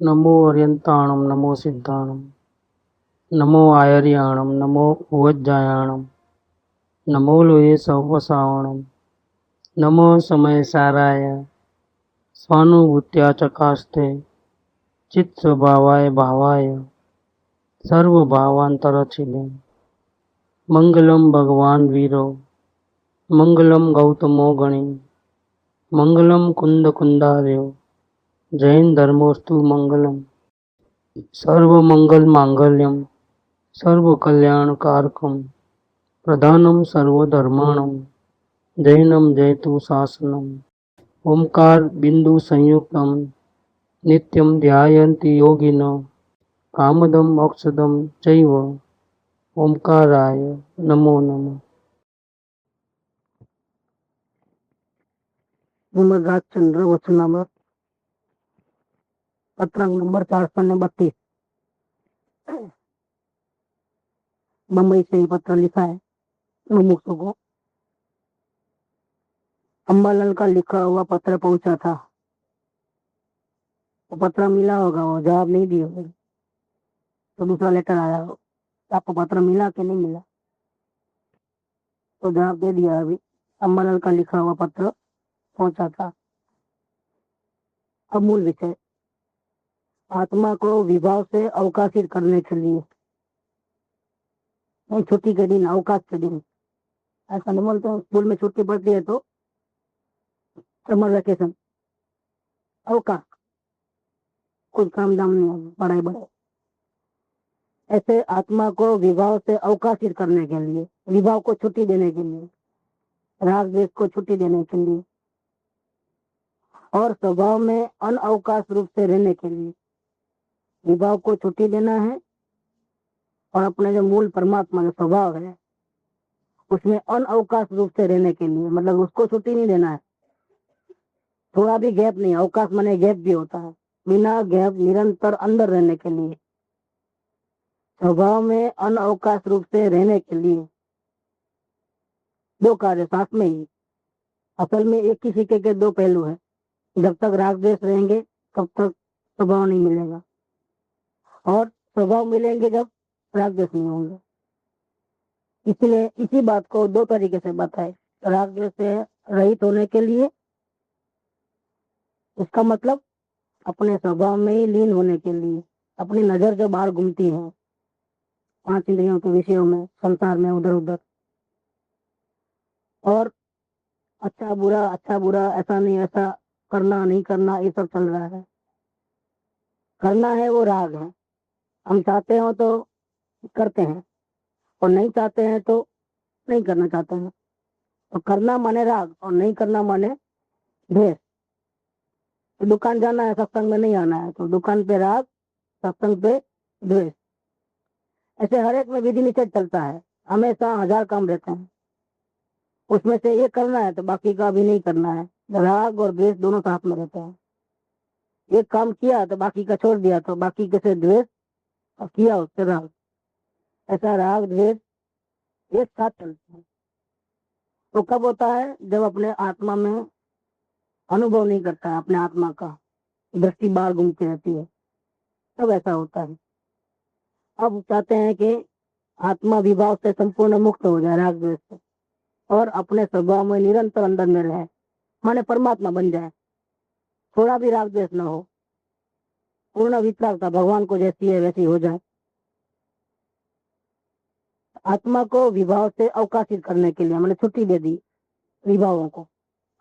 नमो अर्यन्ताणं नमो सिद्धाणं नमो आयर्याणं नमो उवज्जायाणं नमो लोये सवसावणं नमो समयसाराय स्वानुभूत्या चकास्ते चित्स्वभावाय भावाय सर्वभावान्तरच्छिदे मंगलम भगवान वीरो मंगलम गौतमो गणे मंगलम कुंद कुंदार्यो जैन धर्मोस्तु मंगलम सर्वमंगल मांगल्यम सर्वकल्याणकारकम प्रधानम सर्वधर्माणम जैनम जयतु शासनम ओंकार बिंदु संयुक्तम नित्यं ध्यायन्ति योगिनो कामदम मोक्षदम चैव ओंकाराय नमो नमः। चंद्र वचनामृत पत्रांक नंबर 432 मुंबई से ये पत्र लिखा है मुमुक्षु को। अम्बालाल का लिखा हुआ पत्र पहुंचा था, वो पत्र मिला होगा, वो जवाब नहीं दिए होंगे तो दूसरा लेटर आया हो। आपको पत्र मिला कि नहीं मिला तो जवाब दे दिया। अभी अम्बालाल का लिखा हुआ पत्र पहुंचा था। अब मूल विषय, आत्मा को विभाव से अवकाशित करने के लिए, नहीं छुट्टी के दिन, अवकाश के दिन, ऐसा नहीं बोलते हैं। स्कूल में छुट्टी पड़ती है तो समर वेकेशन, अवकाश, कुछ काम दाम नहीं है, पढ़ाई बढ़ाई। ऐसे आत्मा को विभाव से अवकाशित करने के लिए, विभाव को छुट्टी देने के लिए, राग द्वेष को छुट्टी देने के लिए और स्वभाव में अनअवकाश रूप से रहने के लिए, विभाव को छुट्टी देना है और अपने जो मूल परमात्मा जो स्वभाव है उसमें अनअवकाश रूप से रहने के लिए, मतलब उसको छुट्टी नहीं देना है, थोड़ा भी गैप नहीं। अवकाश माने गैप भी होता है, बिना गैप निरंतर अंदर रहने के लिए, स्वभाव में अनअवकाश रूप से रहने के लिए दो कार्य साथ में ही। असल में एक ही सिक्के के दो पहलू है। जब तक राग द्वेष रहेंगे तब तक स्वभाव नहीं मिलेगा, और स्वभाव मिलेंगे जब राग द्वेष नहीं होंगे। इसलिए इसी बात को दो तरीके से बताए। राग द्वेष से रहित होने के लिए, इसका मतलब अपने स्वभाव में ही लीन होने के लिए, अपनी नजर जो बाहर घूमती है पांच इंद्रियों के विषयों में, संसार में उधर उधर, और अच्छा बुरा, ऐसा नहीं ऐसा करना नहीं करना, ये सब चल रहा है। करना है वो राग है, हम चाहते हो तो करते हैं और नहीं चाहते हैं तो नहीं करना चाहते हैं। तो करना माने राग और नहीं करना माने द्वेष। तो दुकान जाना है, सत्संग में नहीं आना है, तो दुकान पे राग, सत्संग पे द्वेष। ऐसे हर एक में विधि निषेध चलता है, हमेशा 1000 काम रहते हैं, उसमें से ये करना है तो बाकी का भी नहीं करना है। राग और द्वेष दोनों साथ में रहते हैं। एक काम किया तो बाकी का छोड़ दिया तो बाकी के से द्वेष, और किया उससे राग। ऐसा राग द्वेष एक साथ चलते हैं। तो कब होता है? जब अपने आत्मा में अनुभव नहीं करता है, अपने आत्मा का दृष्टि बाहर घूमती रहती है, तब ऐसा होता है। अब चाहते हैं कि आत्मा विभाव से संपूर्ण मुक्त हो जाए, राग द्वेष से, और अपने स्वभाव में निरंतर अंदर में रहे, माने परमात्मा बन जाए, थोड़ा भी राग द्वेष न हो, पूर्ण वितरागता भगवान को जैसी है वैसी हो जाए। आत्मा को विभाव से अवकाशित करने के लिए मैंने छुट्टी दे दी विभावों को,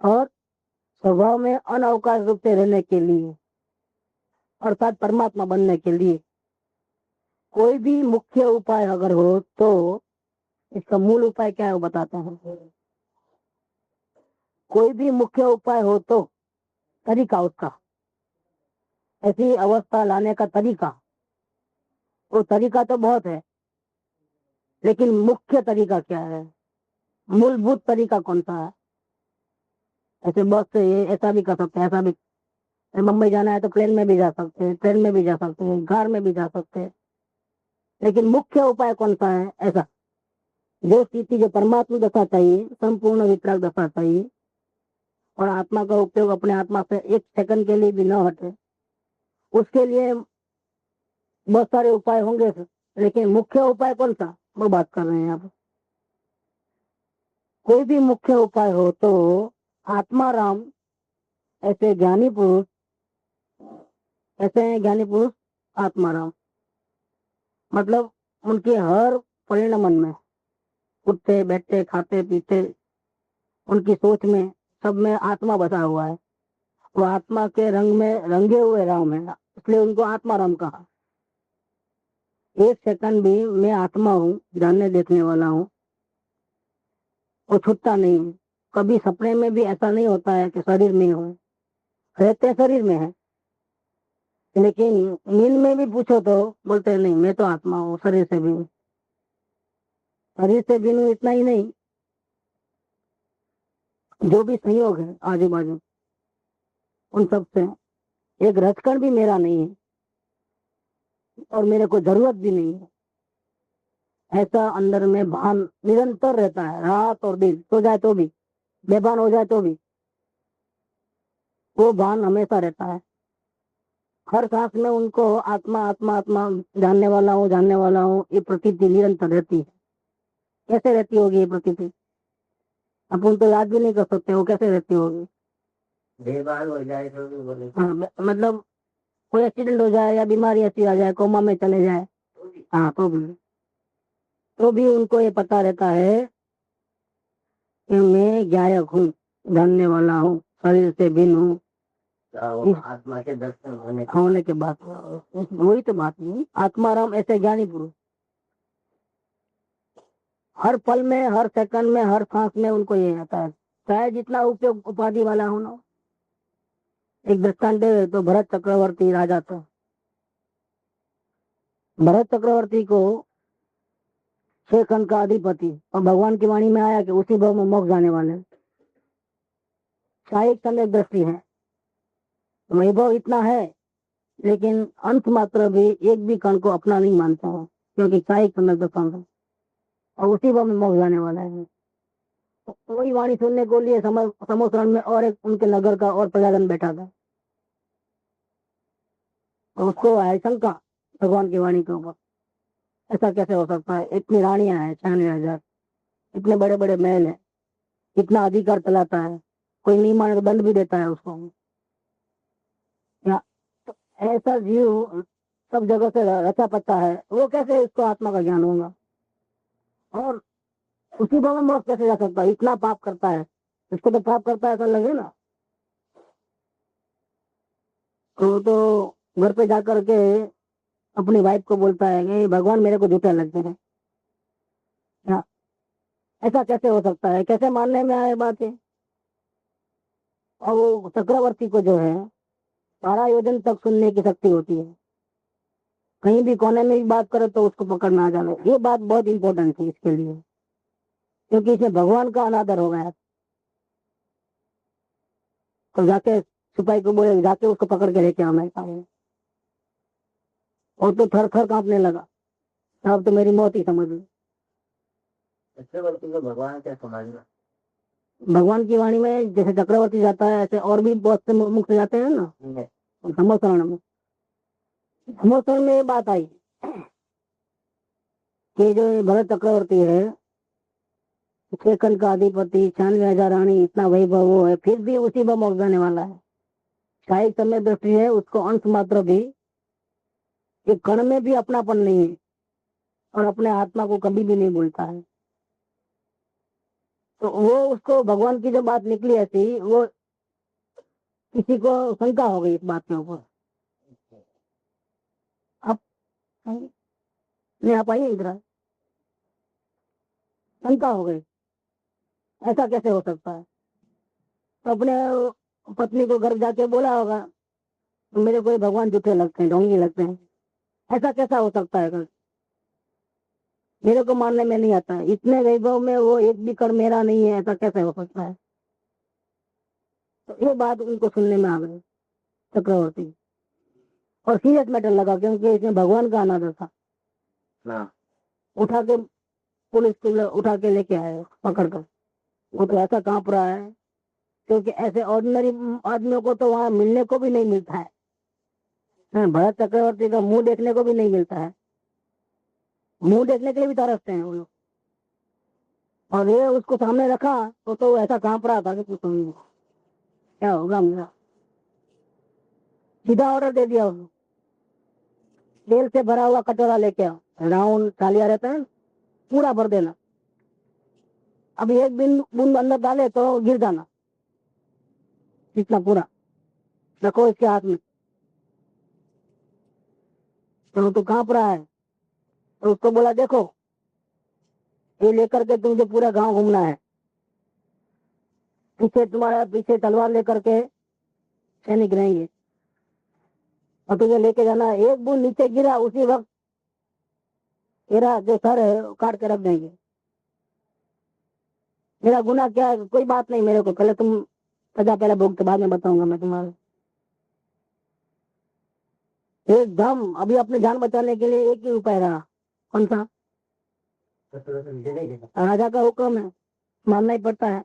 और स्वभाव में अनअवकाश रूप से रहने के लिए अर्थात परमात्मा बनने के लिए कोई भी मुख्य उपाय अगर हो तो इसका मूल उपाय क्या है वो बताते हैं। कोई भी मुख्य उपाय हो तो तरीका उसका, ऐसी अवस्था लाने का तरीका, वो तरीका तो बहुत है, लेकिन मुख्य तरीका क्या है, मूलभूत तरीका कौन सा है? ऐसे बहुत से ये ऐसा भी कर सकते हैं, ऐसा भी, मुंबई जाना है तो प्लेन में भी जा सकते हैं, ट्रेन में भी जा सकते हैं, कार में भी जा सकते हैं, लेकिन मुख्य उपाय कौन सा है? ऐसा जो स्थिति, जो परमात्मा दशा चाहिए, संपूर्ण वितराग दशा चाहिए, और आत्मा का उपयोग अपने आत्मा से एक सेकंड के लिए भी न हटे, उसके लिए बहुत सारे उपाय होंगे, लेकिन मुख्य उपाय कौन सा, वो बात कर रहे हैं आप। कोई भी मुख्य उपाय हो तो आत्मा राम ऐसे ज्ञानी पुरुष, ऐसे हैं ज्ञानी पुरुष आत्मा राम, मतलब उनके हर परिणमन में, उठते बैठते खाते पीते, उनकी सोच में, सब में आत्मा बसा हुआ है। वो आत्मा के रंग में रंगे हुए राम है, इसलिए उनको आत्मा राम कहा। एक सेकंड भी मैं आत्मा हूँ, जानने देखने वाला हूँ, वो छूटता नहीं है। कभी सपने में भी ऐसा नहीं होता है कि शरीर में हो, रहते शरीर में है, लेकिन नींद में भी पूछो तो बोलते हैं नहीं मैं तो आत्मा हूँ, शरीर से भी हूँ। शरीर से भी हूँ इतना ही नहीं, जो भी संयोग है आजू बाजू उन सब से एक रचकण भी मेरा नहीं है, और मेरे को जरूरत भी नहीं है। ऐसा अंदर में भान निरंतर रहता है, रात और दिन, सो जाए तो भी, बेभान हो जाए तो भी वो भान हमेशा रहता है। हर सांस में उनको आत्मा आत्मा आत्मा, जानने वाला हूँ जानने वाला हूँ, ये प्रतीति निरंतर रहती है। कैसे रहती होगी ये प्रतीति, अपन तो याद भी नहीं कर सकते वो कैसे रहती होगी। बेभान हो जाए तो भी बोले, हाँ, मतलब कोई एक्सीडेंट हो जाए या बीमारी ऐसी आ जाए, कोमा में चले जाए, हाँ तो भी उनको ये पता रहता है कि मैं गायक हूँ, जानने वाला हूँ, शरीर से भिन्न हूँ। आत्मा के दर्शन होने के बाद वही तो बात नहीं, आत्मा राम ऐसे ज्ञानी पुरुष हर पल में, हर सेकंड में, हर सांस में उनको ये आता है, चाहे जितना उपयोग उपाधि वाला हो ना। एक दृष्टांत दे तो भरत चक्रवर्ती राजा था, भरत चक्रवर्ती को 6 खंड का अधिपति, और भगवान की वाणी में आया कि उसी भव में मोक्ष जाने वाले। शायद समय दृष्टि है, वैभव इतना है, लेकिन अंत मात्र भी एक भी कण को अपना नहीं मानता है, क्योंकि शायद समय दर्शन है और उसी भव में मोक्ष जाने वाला है। तो वही वाणी सुनने को लिए समोसरण में और एक उनके नगर का और प्रजाजन बैठा था, और उसको है शंका भगवान की वाणी के ऊपर, ऐसा कैसे हो सकता है, इतनी रानियां हैं 96,000, इतने बड़े बड़े महल है, इतना अधिकार चलाता है, कोई नहीं माने तो दंड भी देता है उसको। या तो ऐसा जीव सब जगह से रचा पचा है, वो कैसे इसको आत्मा का ज्ञान होगा, और उसी भाव में मोक्ष कैसे जा सकता है, इतना पाप करता है, इसको तो पाप करता है ऐसा लगे ना। तो घर पे जाकर के अपनी वाइफ को बोलता है कि भगवान मेरे को झूठे लगते हैं। या ऐसा कैसे हो सकता है, कैसे मानने में आए बात है। और वो चक्रवर्ती को जो है 12 योजन तक सुनने की शक्ति होती है, कहीं भी कोने में भी बात करे तो उसको पकड़ में आ जाए। ये बात बहुत इंपॉर्टेंट थी इसके लिए, क्योंकि इसमें भगवान का अनादर हो गया। तो जाके सिपाही को बोले जाके उसको पकड़ के लेके आना है, और तो थर थर कांपने लगा, अब तो मेरी मौत ही समझ ली। चक्रवर्ती को भगवान क्या समझना, भगवान की वाणी में जैसे चक्रवर्ती जाता है ऐसे और भी बहुत से मुख से जाते हैं ना। समोसरण में ये बात आई कि जो भरत चक्रवर्ती है, 6 खंड का अधिपति, 96,000 रानी, इतना वैभव वो है, फिर भी उसी पर मोक्ष जाने वाला है। शायद समय दृष्टि है, उसको अंश मात्र भी, एक कण में भी अपनापन नहीं है, और अपने आत्मा को कभी भी नहीं बोलता है। तो वो उसको भगवान की जो बात निकली ऐसी, वो किसी को शंका हो गई इस बात के ऊपर। अब नहीं आ पाई इधर, शंका हो गई ऐसा कैसे हो सकता है। तो अपने पत्नी को घर जाके बोला होगा मेरे को ये भगवान झूठे लगते हैं, ढोंगी लगते हैं, ऐसा कैसा हो सकता है, मेरे को मानने में नहीं आता है, इतने वैभव में वो एक भी कण मेरा नहीं है, ऐसा कैसे हो सकता है। तो ये बात उनको सुनने में आ गई चक्रवर्ती, और सीरियस मैटर लगा, क्योंकि इसमें भगवान का अनादर था ना। उठा के पुलिस को उठा के लेके आए पकड़ कर, वो तो ऐसा कांप रहा है, क्योंकि ऐसे ऑर्डिनरी आदमियों को तो वहां मिलने को भी नहीं मिलता है, भरत चक्रवर्ती का मुंह देखने को भी नहीं मिलता है, मुंह देखने के लिए भी तरसते हैं वो लोग। और ये उसको सामने रखा तो ऐसा कांप रहा था कि कुछ नहीं, क्या होगा मेरा। सीधा ऑर्डर दे दिया उसको, तेल से भरा हुआ कटोरा लेके आओ, राउंड थालिया रहता है, पूरा भर देना। अब एक बूंद अंदर डाले तो गिर जाना, इतना पूरा रखो इसके हाथ में। तो कांप रहा है, तो उसको बोला देखो ये लेकर के तुझे पूरा गांव घूमना है, पीछे तुम्हारा पीछे तलवार लेकर के सैनिक रहेंगे और तुझे लेके जाना है। एक बूंद नीचे गिरा उसी वक्त तेरा जो सर है वो काट के रख देंगे। मेरा गुनाह क्या है, कोई बात नहीं, मेरे को पहले तुम सजा पहले भोगते, बाद में बताऊंगा मैं तुम्हारे। एकदम अभी अपनी जान बचाने के लिए एक ही उपाय रहा, कौन सा? राजा का हुक्म है, मानना ही पड़ता है।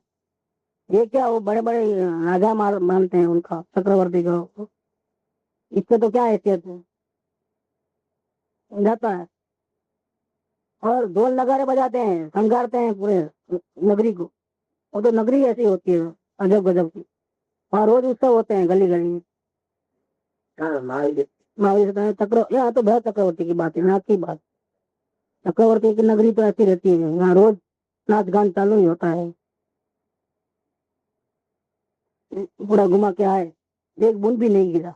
ये क्या वो बड़े बड़े राजा मानते हैं उनका, चक्रवर्ती का, इससे तो क्या हैसियत है, जाता है। और ढोल नगाड़े बजाते हैं, संगारते हैं पूरे नगरी को। वो तो नगरी ऐसी होती है अजब गजब की, वहाँ रोज उत्सव होते हैं गली गली में। महावीर चक्र, यहाँ तो भरत चक्रवर्ती की बात है, यहाँ की बात। चक्रवर्ती की नगरी तो ऐसी रहती है, यहाँ रोज नाच गान चालू ही होता है। पूरा घुमा के आए, एक बूंद भी नहीं गिरा,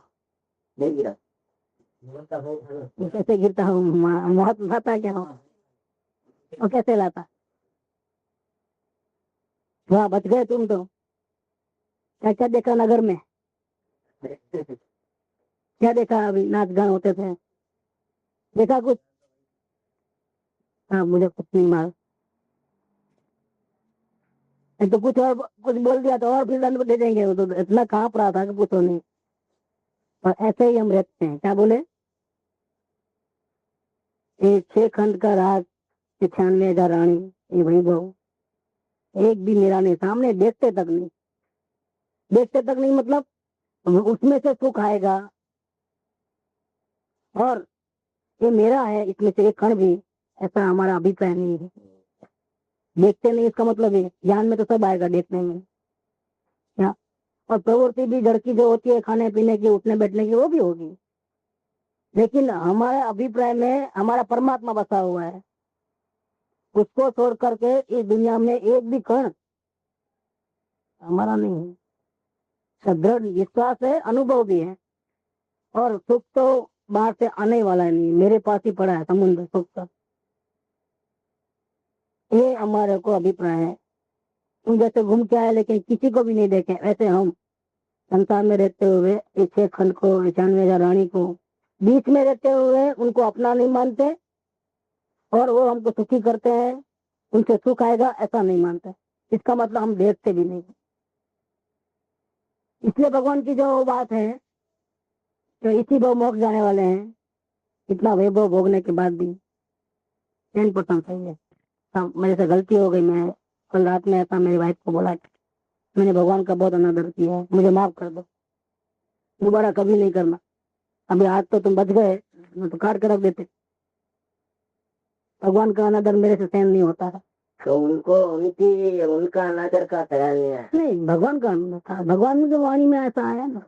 नहीं गिरा। कैसे गिरता हूँ, मौत लाता क्या हो, और कैसे लाता। वहाँ बच गए तुम तो। क्या क्या देखा नगर में, क्या देखा? अभी नाच गान होते थे, देखा कुछ? हाँ, मुझे कुछ नहीं मालूम। तो कुछ और कुछ बोल दिया तो और फिर दंड दे देंगे, वो तो इतना कांप रहा था कि पूछो नहीं। और ऐसे ही हम रहते हैं। क्या बोले? ये 6 खंड का राज, 96,000 रानी, ये वैभव, एक भी मेरा नहीं, सामने देखते तक नहीं, देखते तक नहीं मतलब उसमें से सुख आएगा। और ये मेरा है, इसमें से एक कण भी, ऐसा हमारा अभिप्राय नहीं है। देखते नहीं इसका मतलब है ज्ञान में तो सब आएगा देखने में, क्या? और प्रवृत्ति भी जड़ की जो होती है, खाने पीने की, उठने बैठने की, वो भी होगी। लेकिन हमारे अभिप्राय में हमारा परमात्मा बसा हुआ है, उसको छोड़ करके इस दुनिया में एक भी कण हमारा नहीं है। सदृढ़ विश्वास है, अनुभव भी है। और सुख तो बाहर से आने वाला नहीं, मेरे पास ही पड़ा है समुद्र सुख का। ये हमारे को अभिप्राय है। तुम जैसे घूम के आए लेकिन किसी को भी नहीं देखे, ऐसे हम संसार में रहते हुए इस 6 खंड को, 96,000 रानी को, बीच में रहते हुए उनको अपना नहीं मानते, और वो हमको सुखी करते हैं, उनसे सुख आएगा ऐसा नहीं मानते। इसका मतलब हम देखते भी नहीं। इसलिए भगवान की जो बात है कि इसी भाव मोक्ष जाने वाले हैं, इतना वैभव भोगने के बाद भी 10% सही है। मेरे से गलती हो गई, मैं कल रात में ऐसा मेरी वाइफ को बोला कि मैंने भगवान का बहुत अनादर किया है, मुझे माफ कर दो, दोबारा कभी नहीं करना। अभी आज तो तुम बच गए, तो काट कर रख देते। भगवान का अनादर मेरे से सहन नहीं होता है। तो उनको उनका अनादर का ख्याल नहीं, भगवान का अनादर था। भगवान की जो वाणी में ऐसा आया ना,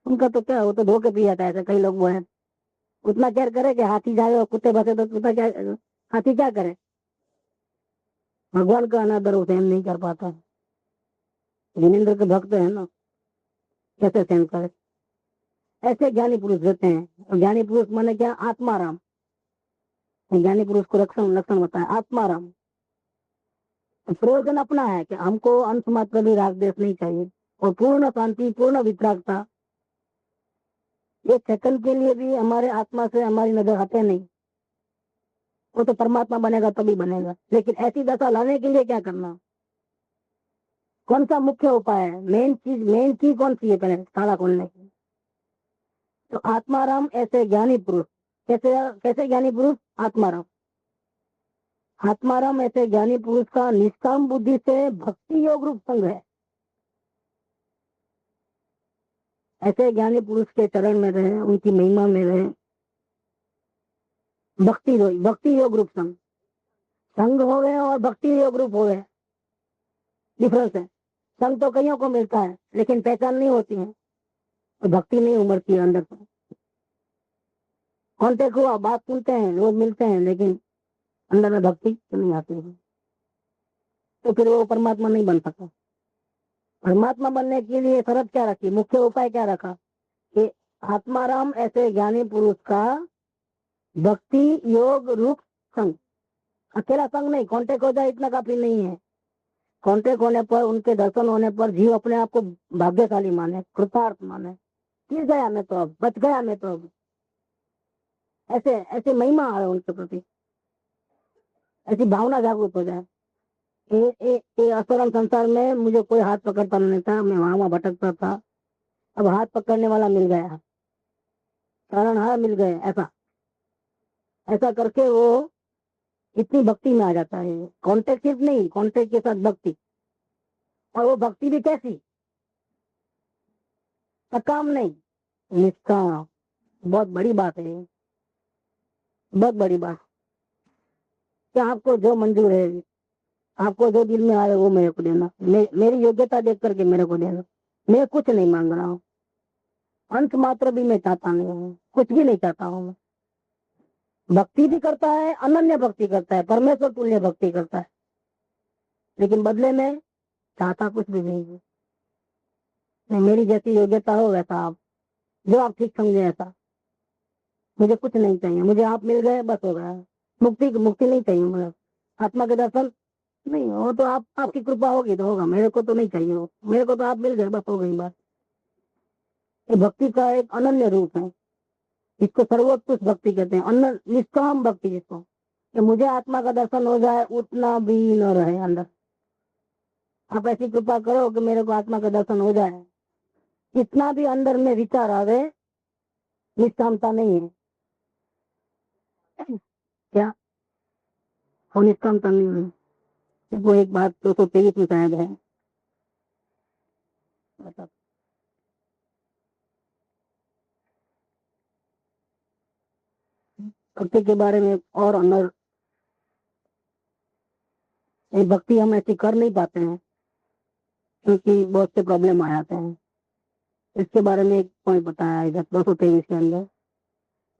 उनका तो क्या, वो तो धोखे पी जाता है, ऐसे कई लोग वो है। उतना केयर करे कि हाथी जाए और कुत्ते बसे तो कुत्ता क्या, हाथी क्या करे? भगवान का अनादर वो सहन नहीं कर पाता। जिनेन्द्र के भक्त है ना, कैसे सहन करे? ऐसे ज्ञानी पुरुष रहते हैं। और ज्ञानी पुरुष माने क्या? आत्माराम। ज्ञानी पुरुष को लक्षण लक्षण बताया आत्माराम। प्रयोजन अपना है कि हमको अंश मात्र भी राग देश नहीं चाहिए, और पूर्ण शांति, पूर्ण वितरागता। एक सेकंड के लिए भी हमारे आत्मा से हमारी नजर हटे नहीं। वो तो परमात्मा बनेगा तभी बनेगा। लेकिन ऐसी दशा लाने के लिए क्या करना? कौन सा मुख्य उपाय है? मेन चीज कौन सी है पहले ताला खोलने की? तो आत्माराम ऐसे ज्ञानी पुरुष। कैसे कैसे ज्ञानी पुरुष? आत्माराम। आत्माराम ऐसे ज्ञानी पुरुष का निष्काम बुद्धि से भक्ति योग रूप संग है। ऐसे ज्ञानी पुरुष के चरण में रहे, उनकी महिमा में रहे। भक्ति योग रूप संग संग हो गए और भक्ति योग रूप हो गए, डिफरेंस है। संग तो कईयों को मिलता है लेकिन पहचान नहीं होती है, और भक्ति नहीं उमड़ती है अंदर से। कांटेक्ट हुआ, बात सुनते हैं, रोज मिलते हैं, लेकिन अंदर में भक्ति तो नहीं आती है, तो फिर वो परमात्मा नहीं बन सकता। परमात्मा बनने के लिए शरत क्या रखी, मुख्य उपाय क्या रखा कि आत्माराम ऐसे ज्ञानी पुरुष का भक्ति योग रूप संग, अकेला संग नहीं, कांटेक्ट हो जाए इतना काफी नहीं है। कांटेक्ट होने पर, उनके दर्शन होने पर जीव अपने आप को भाग्यशाली माने, कृतार्थ माने, गिर गया मैं तो अब, बच गया मैं तो अब, ऐसे ऐसे महिमा आए उनके प्रति, ऐसी भावना जागृत हो जाए। ये असुरम संसार में मुझे कोई हाथ पकड़ता नहीं था, मैं वहां भटकता था, अब हाथ पकड़ने वाला मिल गया, तारणहार मिल गए, ऐसा ऐसा करके वो इतनी भक्ति में आ जाता है। कांटेक्ट सिर्फ नहीं, कांटेक्ट के साथ भक्ति, और वो भक्ति भी कैसी, सकाम नहीं, निष्काम। बहुत बड़ी बात है ये, बहुत बड़ी बात, कि आपको जो मंजूर है, आपको जो दिल में आए वो मेरे को देना, मेरी योग्यता देख करके मेरे को देना। मैं कुछ नहीं मांग रहा हूँ, अंश मात्र भी मैं चाहता नहीं हूँ, कुछ भी नहीं चाहता हूँ मैं। भक्ति भी करता है, अनन्य भक्ति करता है, परमेश्वर तुल्य भक्ति करता है, लेकिन बदले में चाहता कुछ भी नहीं है। नहीं, मेरी जैसी योग्यता हो वैसा आप, जो आप ठीक समझे ऐसा, मुझे कुछ नहीं चाहिए, मुझे आप मिल गए बस हो गया। मुक्ति मुक्ति नहीं चाहिए मुझे, आत्मा के दर्शन नहीं, वो तो आप, आपकी कृपा होगी तो होगा, मेरे को तो नहीं चाहिए वो, मेरे को तो आप मिल गए बस हो गई बात। ये भक्ति का एक अनन्य रूप है, इसको सर्वोत्कृष्ट भक्ति कहते हैं, अनन्य निष्काम भक्ति जिसको, कि मुझे आत्मा का दर्शन हो जाए उतना भी न रहे अंदर। आप ऐसी कृपा करो कि मेरे को आत्मा का दर्शन हो जाए, इतना भी अंदर में विचार आवे, निष्कामता नहीं है क्या, और निष्कामता नहीं है। वो एक बात 223 में शायद है, मतलब भक्ति के बारे में और अंदर, ये भक्ति हम ऐसी कर नहीं पाते हैं क्योंकि बहुत से प्रॉब्लम आ जाते हैं। इसके बारे में एक पॉइंट बताया इधर 223 के अंदर,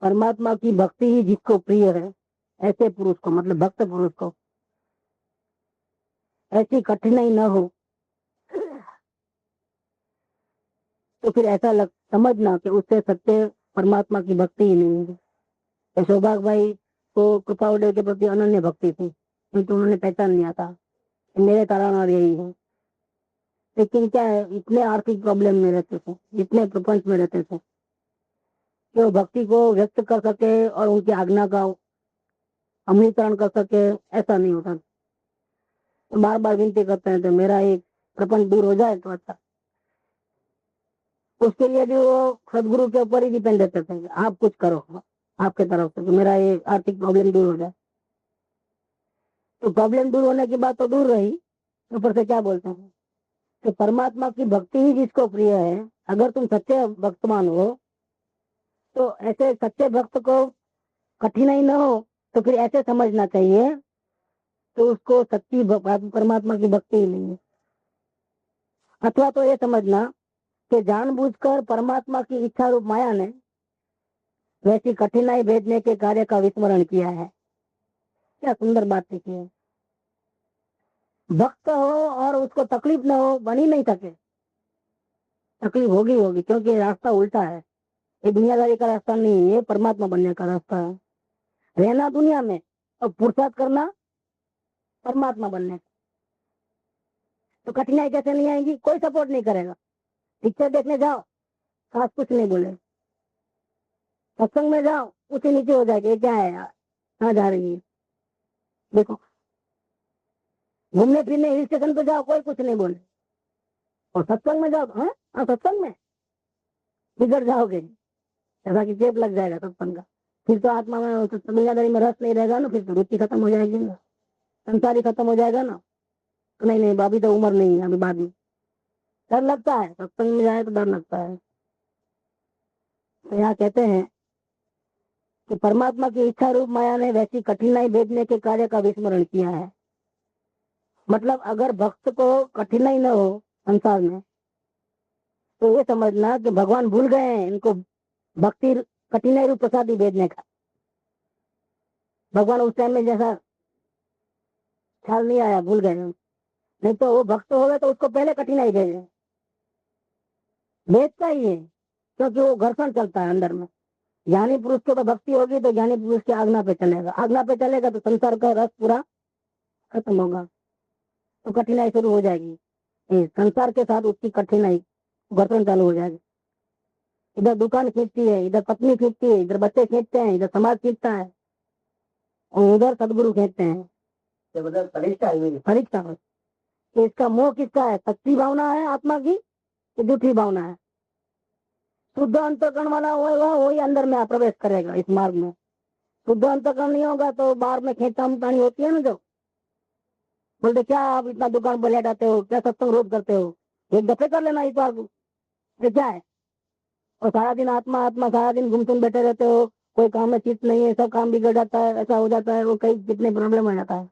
परमात्मा की भक्ति ही जिसको प्रिय है, ऐसे पुरुष को, मतलब भक्त पुरुष को ऐसी कठिनाई न हो, तो फिर ऐसा समझना कि उससे सत्य परमात्मा की भक्ति ही नहीं है। तो सौभाग्य भाई को कृपाउदय के प्रति अनन्य भक्ति थी, क्योंकि उन्होंने पहचान लिया था कि मेरे तारानाथ यही है। लेकिन क्या है, इतने आर्थिक प्रॉब्लम में रहते थे, इतने प्रपंच में रहते थे कि वो भक्ति को व्यक्त कर सके और उनकी आज्ञा का अमलीकरण कर सके, ऐसा नहीं होता। तो बार बार विनती करते हैं तो मेरा एक प्रपंच दूर हो जाए तो अच्छा। उसके लिए भी वो सदगुरु के ऊपर ही डिपेंड रहते थे, आप कुछ करो आपके तरफ से, तो मेरा ये आर्थिक प्रॉब्लम दूर हो जाए। तो प्रॉब्लम दूर होने की बात तो दूर रही, ऊपर से क्या बोलते हैं कि परमात्मा की भक्ति ही जिसको प्रिय है, अगर तुम सच्चे भक्तमान हो तो ऐसे सच्चे भक्त को कठिनाई न हो, तो फिर ऐसे समझना चाहिए तो उसको सच्ची परमात्मा की भक्ति ही नहीं है। अथवा तो ये समझना कि जानबूझकर परमात्मा की इच्छा रूप माया ने वैसी कठिनाई भेजने के कार्य का विस्मरण किया है। क्या सुंदर बात लिखी है, भक्त हो और उसको तकलीफ न हो, बन ही नहीं सके। तकलीफ होगी होगी, क्योंकि रास्ता उल्टा है, ये दुनियादारी का रास्ता नहीं है, ये परमात्मा बनने का रास्ता है। रहना दुनिया में और पुरुषार्थ करना परमात्मा बनने का। तो कठिनाई कैसे नहीं आएगी, कोई सपोर्ट नहीं करेगा। पिक्चर देखने जाओ, सास कुछ नहीं बोले, सत्संग में जाओ ऊंचे नीचे हो जाएगी, ये क्या है यार, कहाँ जा रही है। देखो, घूमने फिरने हिल स्टेशन पे जाओ, कोई कुछ नहीं बोले, और सत्संग में जाओ, हाँ सत्संग में बिगड़ जाओगे, ऐसा कि चेप लग जाएगा सत्संग का। फिर तो आत्मा में दुनियादारी में रस नहीं रहेगा ना, फिर तो रुचि खत्म हो जाएगी ना, संसारी खत्म हो जाएगा ना। तो नहीं, अभी तो उम्र नहीं है, अभी बाद में। डर लगता है, सत्संग में जाए तो डर लगता है, तो यहाँ कहते हैं कि परमात्मा की इच्छा रूप माया ने वैसी कठिनाई भेजने के कार्य का विस्मरण किया है। मतलब अगर भक्त को कठिनाई न हो संसार में, तो ये समझना कि भगवान भूल गए हैं इनको भक्ति कठिनाई रूप प्रसादी भेजने का। भगवान उस टाइम में जैसा ख्याल नहीं आया, भूल गए। नहीं तो वो भक्त हो गए तो उसको पहले कठिनाई भेजे, भेजता ही है, क्योंकि वो घर्षण चलता है अंदर में। ज्ञानी पुरुष को तो भक्ति होगी तो ज्ञानी पुरुष की आज्ञा पे चलेगा, आज्ञा पे चलेगा तो संसार का रस पूरा खत्म होगा, तो कठिनाई शुरू हो जाएगी। ये संसार के साथ उसकी कठिनाई घर्षण चालू हो जाएगी। इधर दुकान खींचती है, इधर पत्नी खींचती है, इधर बच्चे खींचते हैं, इधर समाज खींचता है, और उधर सदगुरु खींचते हैं। परीक्षा है कि इसका मोह किसका है, सच्ची भावना है आत्मा की कि झूठी भावना है। शुद्ध अंतःकरण वाला होगा वही अंदर में प्रवेश करेगा इस मार्ग में। शुद्ध अंतःकरण नहीं होगा तो बाहर में खेचामतानी होती है ना, जो बोलते क्या आप इतना दुकान पर ले जाते हो, क्या सत्संग रोज करते हो, एक दफे कर लेना इस बार को, ये क्या है। और सारा दिन आत्मा आत्मा सारा दिन घूमतुम बैठे रहते हो, कोई काम में चित नहीं है, सब काम बिगड़ जाता है, ऐसा हो जाता है, वो कई कितने प्रॉब्लम हो जाता है।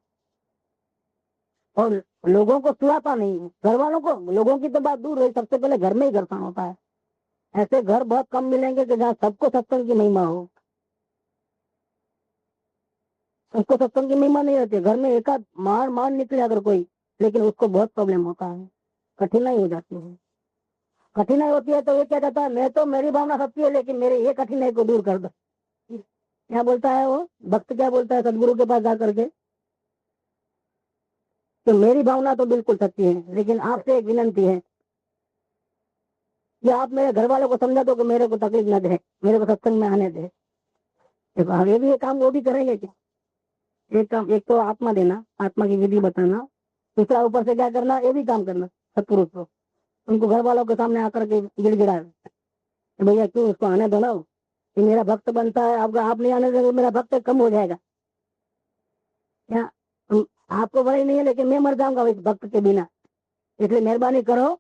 और लोगों को सुनाता नहीं है, घर वालों को, लोगों की तो बात दूर रही, सबसे पहले घर में ही घर्षण होता है। ऐसे घर बहुत कम मिलेंगे कि जहाँ सबको सत्संग की महिमा हो। उसको सत्संग की महिमा नहीं होती, घर में एक आध मार मार निकले अगर कोई, लेकिन उसको बहुत प्रॉब्लम होता है, कठिनाई हो जाती है। कठिनाई होती है तो ये क्या कहता है, मैं तो मेरी भावना सच्ची है लेकिन मेरे ये कठिनाई को दूर कर दो। क्या बोलता है वो भक्त, क्या बोलता है सदगुरु के पास जा करके, तो मेरी भावना तो बिल्कुल सच्ची है, लेकिन आपसे एक विनंती है कि आप मेरे घर वालों को समझा दो कि मेरे को तकलीफ न दे, मेरे को सत्संग में आने दे। देखो आगे भी ये काम वो भी करेंगे क्या, एक काम, एक तो आत्मा देना, आत्मा की विधि बताना, दूसरा ऊपर से क्या करना, ये भी काम करना सत्पुरुष को, उनको घर वालों के सामने आकर के गिड़गिड़ा भैया क्यों उसको आने दो ना, कि मेरा भक्त बनता है, आपका आप नहीं आने देंगे मेरा भक्त कम हो जाएगा क्या। आपको बड़ी नहीं है लेकिन मैं मर जाऊंगा इस भक्त के बिना, इसलिए मेहरबानी करो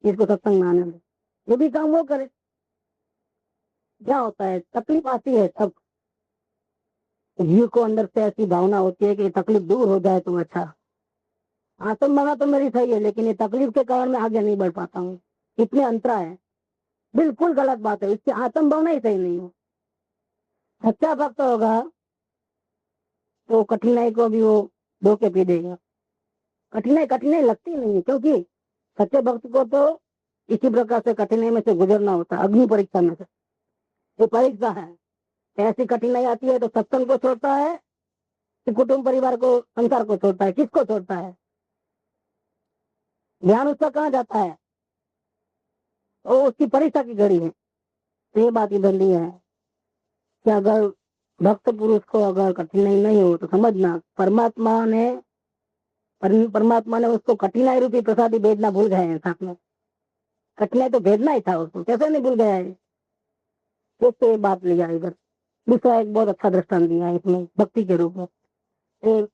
इसको सत्संग में आने दो। ये भी काम वो करे। क्या होता है, तकलीफ आती है तब जीव को अंदर से ऐसी भावना होती है कि तकलीफ दूर हो जाए तो अच्छा। आत्म भावना तो मेरी सही है लेकिन ये तकलीफ के कारण मैं आगे नहीं बढ़ पाता हूँ, इतने अंतरा है, बिल्कुल गलत बात है, इसकी आत्म भावना ही सही नहीं है। सच्चा भक्त होगा तो कठिनाई को भी वो धोके पी देगा। कठिनाई कठिनाई लगती नहीं है, क्योंकि सच्चे भक्त को तो इसी प्रकार से कठिनाई में से गुजरना होता है, अग्नि परीक्षा में से। ये परीक्षा है, ऐसी कठिनाई आती है तो सत्संग को छोड़ता है कि कुटुंब परिवार को, संसार को छोड़ता है, किसको छोड़ता है, ध्यान उसका कहाँ जाता है, वो उसकी परीक्षा की घड़ी है। तो ये बात इधर नहीं है कि अगर भक्त पुरुष को अगर कठिनाई नहीं हो तो समझना परमात्मा ने उसको कठिनाई रूपी प्रसादी भेजना भूल गए हैं साथ में। कठिनाई तो भेजना ही था उसको, कैसे नहीं भूल गया है। एक तो ये बात लिया इधर, दूसरा एक बहुत अच्छा दृष्टांत दिया है इसमें भक्ति के रूप में।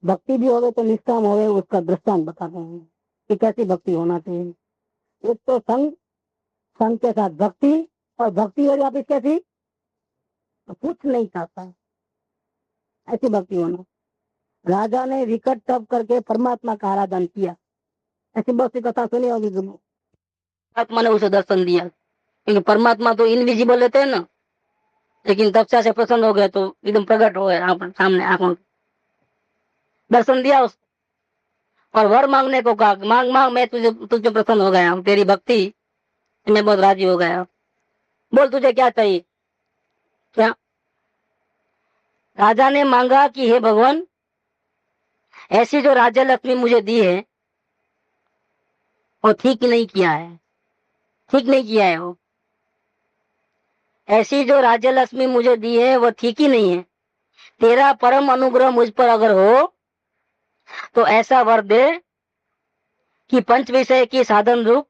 भक्ति भी होवे तो निष्काम होवे, उसका दृष्टांत बताते हैं कि कैसी भक्ति होना चाहिए। एक तो संग, संग के साथ भक्ति, और भक्ति हो वापिस कैसी, तो कुछ नहीं चाहता, ऐसी भक्ति होना। राजा ने विकट तप करके परमात्मा का आराधन किया, ऐसी बहुत सी कथा सुनी होगी। परमात्मा ने उसे दर्शन दिया, क्योंकि परमात्मा तो इनविजिबल रहते हैं ना, लेकिन तपस्या से प्रसन्न हो गए तो एकदम प्रकट हो गए सामने आंखों, दर्शन दिया उसको और वर मांगने को कहा, मांग मांग मैं तुझे प्रसन्न हो गया हूँ, तेरी भक्ति मैं बहुत राजी हो गया, बोल तुझे क्या चाहिए। क्या राजा ने मांगा कि हे भगवान, ऐसी जो राज्य लक्ष्मी मुझे दी है वो ठीक नहीं किया है, ठीक नहीं किया है वो, ऐसी जो राज्य लक्ष्मी मुझे दी है वो ठीक ही नहीं है। तेरा परम अनुग्रह मुझ पर अगर हो तो ऐसा वर दे कि पंच विषय की साधन रूप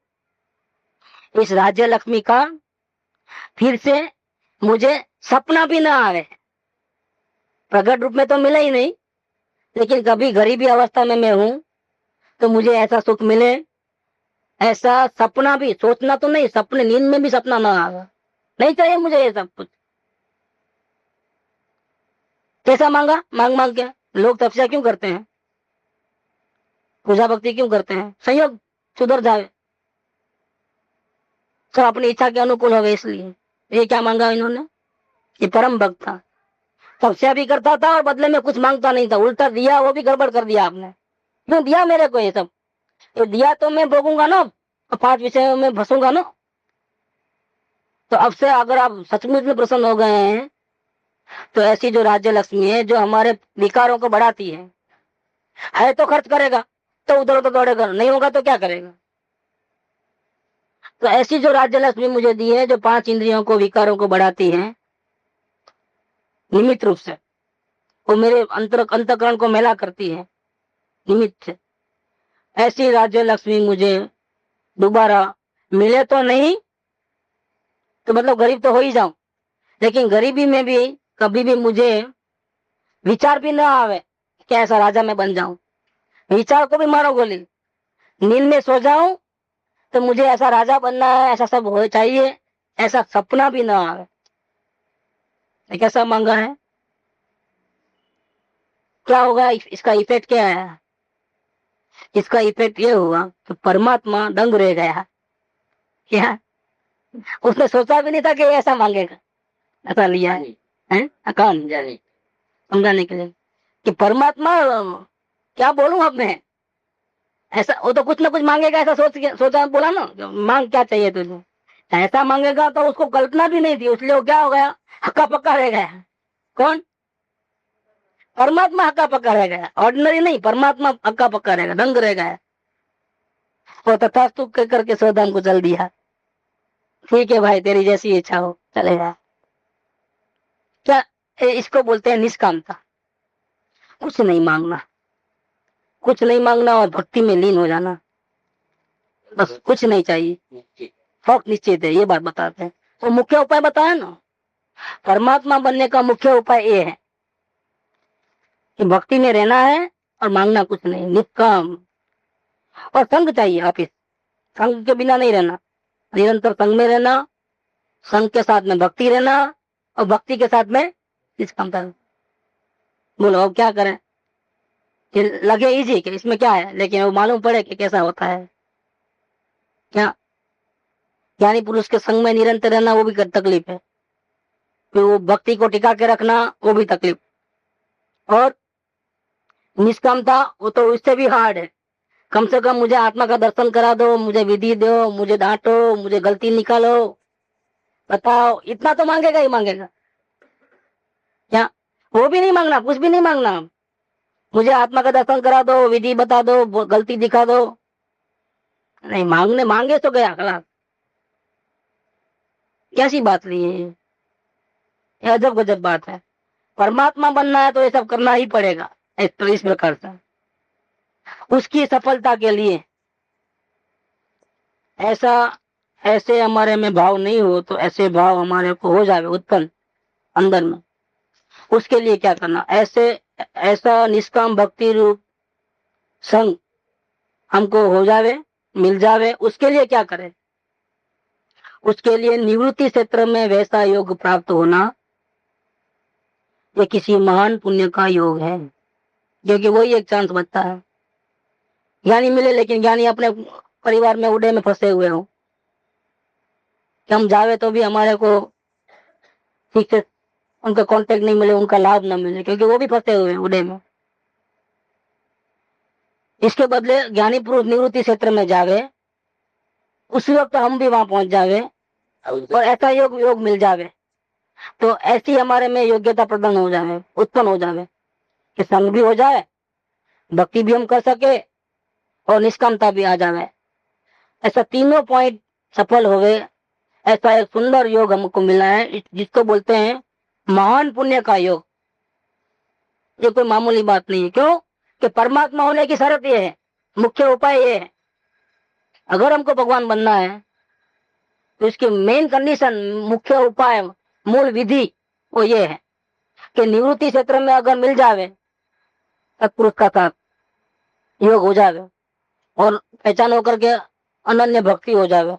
इस राज्य लक्ष्मी का फिर से मुझे सपना भी ना आवे। प्रकट रूप में तो मिला ही नहीं, लेकिन कभी गरीबी अवस्था में मैं हूं तो मुझे ऐसा सुख मिले, ऐसा सपना भी, सोचना तो नहीं, सपने नींद में भी सपना ना आवे। नहीं चाहिए मुझे ये सब कुछ। कैसा मांगा? मांग मांग के लोग तपस्या क्यों करते हैं, पूजा भक्ति क्यों करते हैं? संयोग सुधर जाए, सब अपनी इच्छा के अनुकूल हो गए, इसलिए। ये क्या मांगा इन्होंने? ये परम भक्त था, तपस्या भी करता था और बदले में कुछ मांगता नहीं था, उल्टा दिया, वो भी गड़बड़ कर दिया आपने। क्यों दिया मेरे को ये सब? ये दिया तो मैं भोगूंगा ना, और 5 विषयों में फंसूंगा ना। तो अब से अगर आप सचमुच में प्रसन्न हो गए हैं, तो ऐसी जो राज्य लक्ष्मी है, जो हमारे विकारों को बढ़ाती है तो खर्च करेगा, तो उधर उधर दौड़ेगा, नहीं होगा तो क्या करेगा? तो ऐसी जो राज्य लक्ष्मी मुझे दी है, जो 5 इंद्रियों को, विकारों को बढ़ाती है निमित्त रूप से, वो मेरे अंतकरण को मेला करती है निमित्त से, ऐसी राज्य लक्ष्मी मुझे दोबारा मिले तो नहीं, तो मतलब गरीब तो हो ही जाऊं, लेकिन गरीबी में भी कभी भी मुझे विचार भी ना आवे कि ऐसा राजा मैं बन जाऊं। विचार को भी मारो गोली, नींद में सो जाऊं तो मुझे ऐसा राजा बनना है, ऐसा सब हो चाहिए, ऐसा सपना भी ना आवे। ये कैसा मांगा है? क्या होगा इसका इफेक्ट? क्या है इसका इफेक्ट? ये हुआ कि परमात्मा दंग रह गया। क्या? उसने सोचा भी नहीं था कि ये ऐसा मांगेगा, ऐसा लिया है कौन समझाने के लिए कि परमात्मा, क्या बोलूं अब मैं, ऐसा वो तो कुछ ना कुछ मांगेगा, ऐसा सोचा, बोला ना, मांग क्या चाहिए तुझे, ऐसा मांगेगा तो उसको कल्पना भी नहीं थी, इसलिए वो क्या हो गया, हक्का पक्का रह गया। कौन? परमात्मा हक्का पक्का रह गया, ऑर्डिनरी नहीं, परमात्मा हक्का पक्का रहेगा, दंग रह गया। वो तथास्तु करके सौदान को चल दिया, ठीक है भाई तेरी जैसी इच्छा हो, चलेगा। क्या इसको बोलते हैं? निष्कामता। कुछ नहीं मांगना, कुछ नहीं मांगना और भक्ति में लीन हो जाना, बस कुछ नहीं चाहिए, फोक निश्चित है, ये बात बताते हैं। तो मुख्य उपाय बताया ना, परमात्मा बनने का मुख्य उपाय ये है कि भक्ति में रहना है और मांगना कुछ नहीं, निष्काम। और संग चाहिए, आप इस संग के बिना नहीं रहना, निरंतर संग में रहना, संग के साथ में भक्ति रहना, और भक्ति के साथ में निष्कामता। बोलो अब क्या करें? कि लगे इजी कि इसमें क्या है, लेकिन वो मालूम पड़े कि कैसा होता है। क्या? ज्ञानी पुरुष के संग में निरंतर रहना वो भी तकलीफ है, फिर वो भक्ति को टिका के रखना वो भी तकलीफ, और निष्कामता वो तो इससे भी हार्ड है। कम से कम मुझे आत्मा का दर्शन करा दो, मुझे विधि दो, मुझे डांटो, मुझे गलती निकालो, बताओ, इतना तो मांगेगा ही मांगेगा। क्या? वो भी नहीं मांगना, कुछ भी नहीं मांगना, मुझे आत्मा का दर्शन करा दो, विधि बता दो, गलती दिखा दो, नहीं मांगने, मांगे तो गया खलास। कैसी बात नहीं है ये अजब गजब बात है। परमात्मा बनना है तो ये सब करना ही पड़ेगा, तो इस प्रकार से उसकी सफलता के लिए ऐसा, ऐसे हमारे में भाव नहीं हो, तो ऐसे भाव हमारे को हो जाए उत्पन्न अंदर में, उसके लिए क्या करना? ऐसे ऐसा निष्काम भक्ति रूप संग हमको हो जावे, मिल जावे, उसके लिए क्या करें? उसके लिए निवृत्ति क्षेत्र में वैसा योग प्राप्त होना, ये किसी महान पुण्य का योग है, क्योंकि वही एक चांस बचता है। ज्ञानी मिले, लेकिन ज्ञानी अपने परिवार में उड़े में फंसे हुए हो, कि हम जावे तो भी हमारे को ठीक से उनका कांटेक्ट नहीं मिले, उनका लाभ न मिले, क्योंकि वो भी फंसे हुए हैं उड़े में। इसके बदले ज्ञानी पुरुष निवृत्ति क्षेत्र में जावे, उस वक्त हम भी वहां पहुंच जावे और ऐसा योग मिल जावे, तो ऐसी हमारे में योग्यता प्रदान हो जावे, उत्पन्न हो जावे कि संग भी हो जाए, भक्ति भी हम कर सके और निष्कामता भी आ जावे। ऐसा तीनों पॉइंट सफल हो गए, ऐसा एक सुंदर योग हमको मिला है, जिसको बोलते हैं महान पुण्य का योग। ये कोई मामूली बात नहीं है। क्यों? कि परमात्मा होने की शर्त ये है, मुख्य उपाय ये है, अगर हमको भगवान बनना है तो इसकी मेन कंडीशन, मुख्य उपाय, मूल विधि वो ये है कि निवृत्ति क्षेत्र में अगर मिल जावे, सत्पुरुष का साथ योग हो जावे और पहचान होकर के अनन्य भक्ति हो जावे,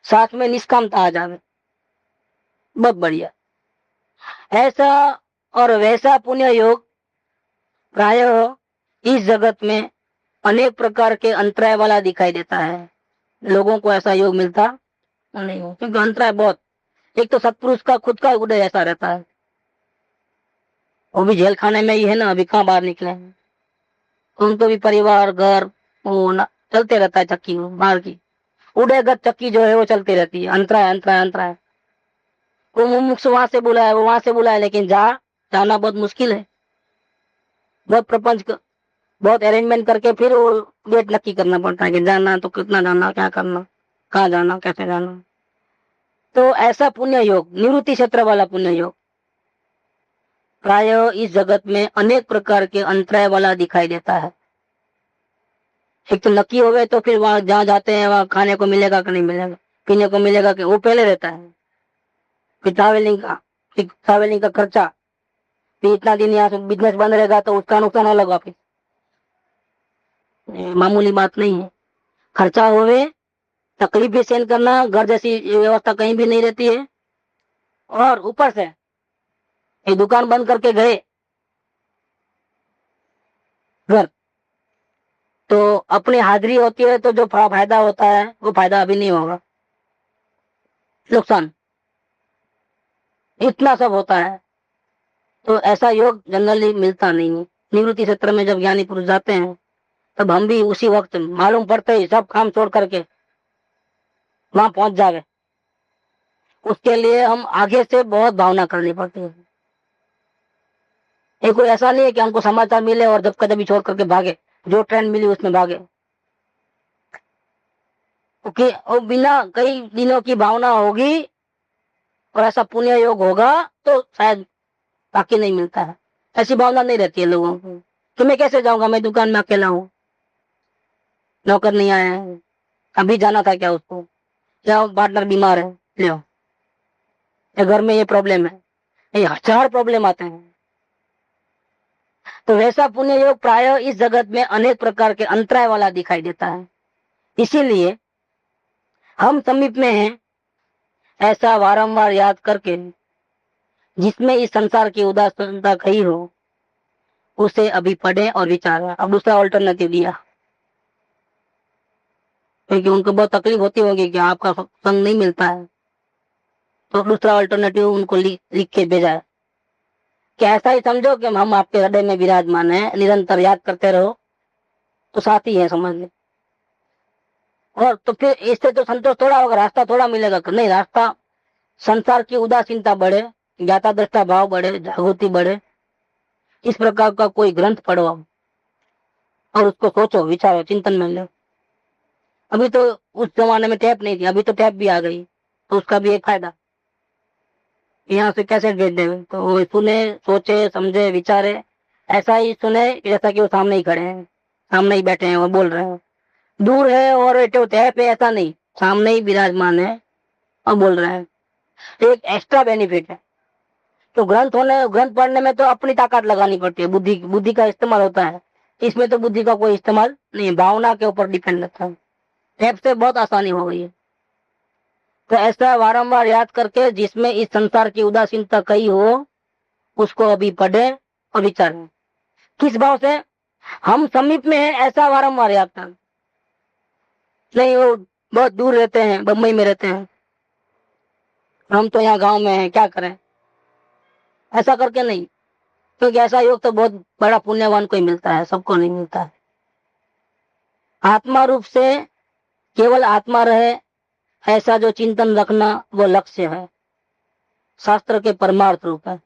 साथ में निष्कामता आ जावे, बहुत बढ़िया। ऐसा और वैसा पुण्य योग प्रायः इस जगत में अनेक प्रकार के अंतराय वाला दिखाई देता है। लोगों को ऐसा योग मिलता नहीं हो, क्योंकि अंतराय बहुत। एक तो सत्पुरुष का खुद का उदय ऐसा रहता है, वो भी जेल खाने में ही है ना, अभी कहाँ बाहर निकले हैं। तो उनको भी परिवार घर वो ना चलते रहता है, चक्की बाहर की उदयगत चक्की जो है वो चलती रहती है, अंतराय अंतराय अंतराय। वो मुमुक्ष वहां से बुलाया, वो वहां से बुलाया, लेकिन जाना बहुत मुश्किल है। बहुत बहुत अरेंजमेंट करके फिर वो डेट नक्की करना पड़ता है कि जाना तो कितना जाना, क्या करना, कहाँ जाना, कैसे जाना। तो ऐसा पुण्य योग, निवृत्ति क्षेत्र वाला पुण्य योग प्राय इस जगत में अनेक प्रकार के अंतराय वाला दिखाई देता है। एक तो नक्की हो गए तो फिर वहां जहाँ जाते हैं वहां खाने को मिलेगा कि नहीं मिलेगा, पीने को मिलेगा कि, वो पहले रहता है। फिर ट्रैवलिंग का खर्चा, फिर इतना दिन यहाँ से बिजनेस बंद रहेगा तो उसका नुकसान अलग वापिस। मामूली बात नहीं है। खर्चा होवे, तकलीफ भी सहन करना, घर जैसी व्यवस्था कहीं भी नहीं रहती है, और ऊपर से एक दुकान बंद करके गए घर, तो अपनी हाजिरी होती है तो जो फायदा होता है वो फायदा अभी नहीं होगा, नुकसान, इतना सब होता है। तो ऐसा योग जनरली मिलता नहीं है। निवृत्ति क्षेत्र में जब ज्ञानी पुरुष जाते हैं तब हम भी उसी वक्त मालूम पड़ते ही सब काम छोड़ करके वहां पहुंच जावे। उसके लिए हम आगे से बहुत भावना करनी पड़ती है। ये कोई ऐसा नहीं है कि हमको समाचार मिले और जब कदम छोड़ करके भागे, जो ट्रेन मिली उसमें भागे। क्योंकि वो बिना कई दिनों की भावना होगी और ऐसा पुण्य योग होगा तो शायद बाकी नहीं मिलता है। ऐसी भावना नहीं रहती है लोगों को कि मैं कैसे जाऊंगा, मैं दुकान में अकेला हूँ, नौकर नहीं आया है, अभी जाना था क्या उसको, या पार्टनर बीमार है, ले या घर में ये प्रॉब्लम है, ये हजार प्रॉब्लम आते हैं। तो वैसा पुण्य योग प्राय इस जगत में अनेक प्रकार के अंतराय वाला दिखाई देता है। इसीलिए हम समीप में हैं ऐसा वारंवार याद करके, जिसमें इस संसार की उदासीनता कही हो, उसे अभी पढ़े और विचारे। अब दूसरा ऑल्टरनेटिव दिया, क्योंकि उनको बहुत तकलीफ होती होगी कि आपका संग नहीं मिलता है, तो दूसरा ऑल्टरनेटिव उनको लिख के भेजा है कि ऐसा ही समझो कि हम आपके हृदय में विराजमान है, निरंतर याद करते रहो तो साथी है, समझ ले। और तो फिर इससे तो संतोष थोड़ा होगा, रास्ता थोड़ा मिलेगा कि नहीं, रास्ता संसार की उदासीनता बढ़े, ज्ञाता दृष्टा भाव बढ़े, जागृति बढ़े, इस प्रकार का कोई ग्रंथ पढ़ो और उसको सोचो, विचारो, चिंतन में लो। अभी तो उस जमाने में टैप नहीं थी, अभी तो टैप भी आ गई, तो उसका भी एक फायदा, यहाँ से कैसे भेज देंगे तो वो सुने, सोचे, समझे, विचारे, ऐसा ही सुने जैसा कि वो सामने ही खड़े हैं, सामने ही बैठे हैं, वो बोल रहे हैं। दूर है और टैप है ऐसा नहीं, सामने ही विराजमान है और बोल रहे हैं। एक एक्स्ट्रा बेनिफिट है। तो ग्रंथ पढ़ने में तो अपनी ताकत लगानी पड़ती है, बुद्धि का इस्तेमाल होता है। इसमें तो बुद्धि का कोई इस्तेमाल नहीं, भावना के ऊपर डिपेंड रहता है। टैप से बहुत आसानी हो गई है। तो ऐसा वारंवार याद करके, जिसमें इस संसार की उदासीनता कही हो, उसको अभी पढ़े और विचारें। किस भाव से? हम समीप में हैं ऐसा वारंवार याद करें, नहीं वो बहुत दूर रहते हैं, बम्बई में रहते हैं, हम तो यहाँ गांव में हैं, क्या करें, ऐसा करके नहीं। क्योंकि ऐसा योग तो बहुत बड़ा पुण्यवान को ही मिलता है, सबको नहीं मिलता है। आत्मा रूप से केवल आत्मा रहे ऐसा जो चिंतन रखना, वो लक्ष्य है, शास्त्र के परमार्थ रूप है।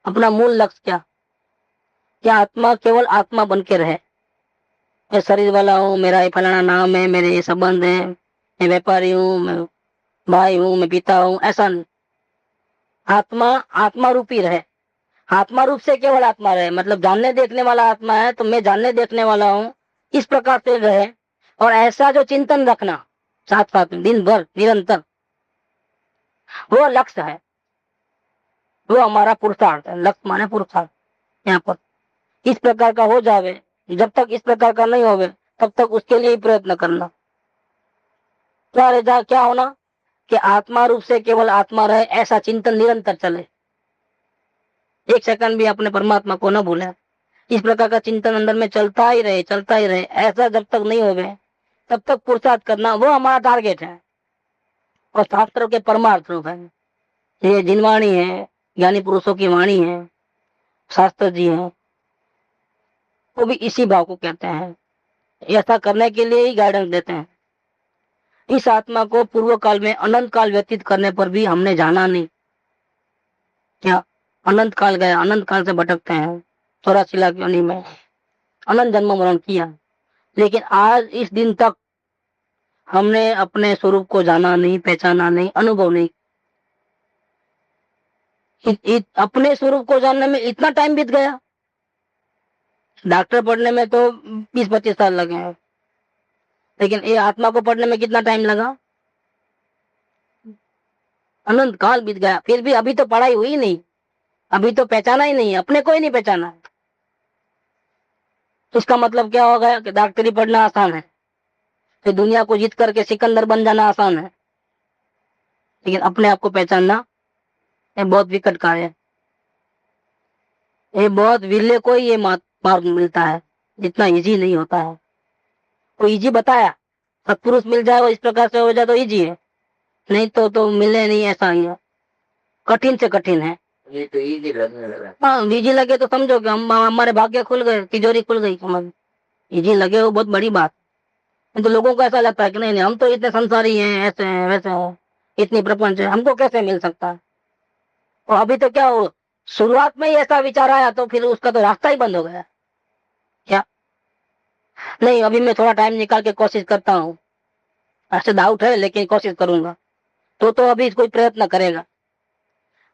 अपना मूल लक्ष्य क्या आत्मा केवल आत्मा बन के रहे। मैं शरीर वाला हूँ, मेरा ये फलाना नाम है, मेरे ये संबंध है, मैं व्यापारी हूँ, मैं भाई हूँ, मैं पिता हूँ, ऐसा नहीं। आत्मा आत्मा रूपी रहे, आत्मा रूप से केवल आत्मा रहे, मतलब जानने देखने वाला आत्मा है तो मैं जानने देखने वाला हूँ, इस प्रकार से रहे। और ऐसा जो चिंतन रखना साथ साथ में दिन भर निरंतर, वो लक्ष्य है, वो हमारा पुरुषार्थ है। लक्ष्य माने पुरुषार्थ। यहाँ पर इस प्रकार का हो जावे, जब तक इस प्रकार का नहीं होवे तब तक उसके लिए ही प्रयत्न करना। क्या होना कि आत्मा रूप से केवल आत्मा रहे, ऐसा चिंतन निरंतर चले, एक सेकंड भी अपने परमात्मा को न भूले। इस प्रकार का चिंतन अंदर में चलता ही रहे, चलता ही रहे। ऐसा जब तक नहीं हो गए तब तक पुरुषार्थ करना वो हमारा टारगेट है और शास्त्र के परमार्थ रूप है। ये जिनवाणी है, ज्ञानी पुरुषों की वाणी है, शास्त्र जी है, वो भी इसी भाव को कहते हैं। ऐसा करने के लिए ही गाइडेंस देते हैं। इस आत्मा को पूर्व काल में अनंत काल व्यतीत करने पर भी हमने जाना नहीं। क्या अनंत काल गया, अनंत काल से भटकते हैं, 84 लाख योनि में अनंत जन्म मरण किया, लेकिन आज इस दिन तक हमने अपने स्वरूप को जाना नहीं, पहचाना नहीं, अनुभव नहीं। अपने स्वरूप को जानने में इतना टाइम बीत गया। डॉक्टर पढ़ने में तो 20-25 साल लगे हैं, लेकिन ये आत्मा को पढ़ने में कितना टाइम लगा? अनंत काल बीत गया। फिर भी अभी तो पढ़ाई हुई नहीं, अभी तो पहचाना ही नहीं, अपने को ही नहीं पहचाना। तो इसका मतलब क्या हो गया कि डॉक्टरी पढ़ना आसान है, फिर दुनिया को जीत करके सिकंदर बन जाना आसान है, लेकिन अपने आप को पहचानना ये बहुत विकट कार्य है। ये बहुत विरले को ही ये मार्ग मिलता है, जितना इजी नहीं होता है। वो इजी बताया, सत्पुरुष मिल जाए और इस प्रकार से हो जाए तो इजी है, नहीं तो मिले नहीं, ऐसा ही है, कठिन से कठिन है। ये तो इजी लगने लगा। हाँ, इजी लगे तो समझो कि हम हमारे भाग्य खुल गए, तिजोरी खुल गई। समझ, इजी लगे वो बहुत बड़ी बात। तो लोगों को ऐसा लगता है कि नहीं नहीं, हम तो इतने संसारी हैं, ऐसे हैं, वैसे हैं, इतनी प्रपंच है, हमको कैसे मिल सकता है। और अभी तो क्या हो, शुरुआत में ही ऐसा विचार आया तो फिर उसका तो रास्ता ही बंद हो गया। क्या नहीं, अभी मैं थोड़ा टाइम निकाल के कोशिश करता हूँ, ऐसे डाउट है लेकिन कोशिश करूंगा, तो अभी कोई प्रयत्न करेगा।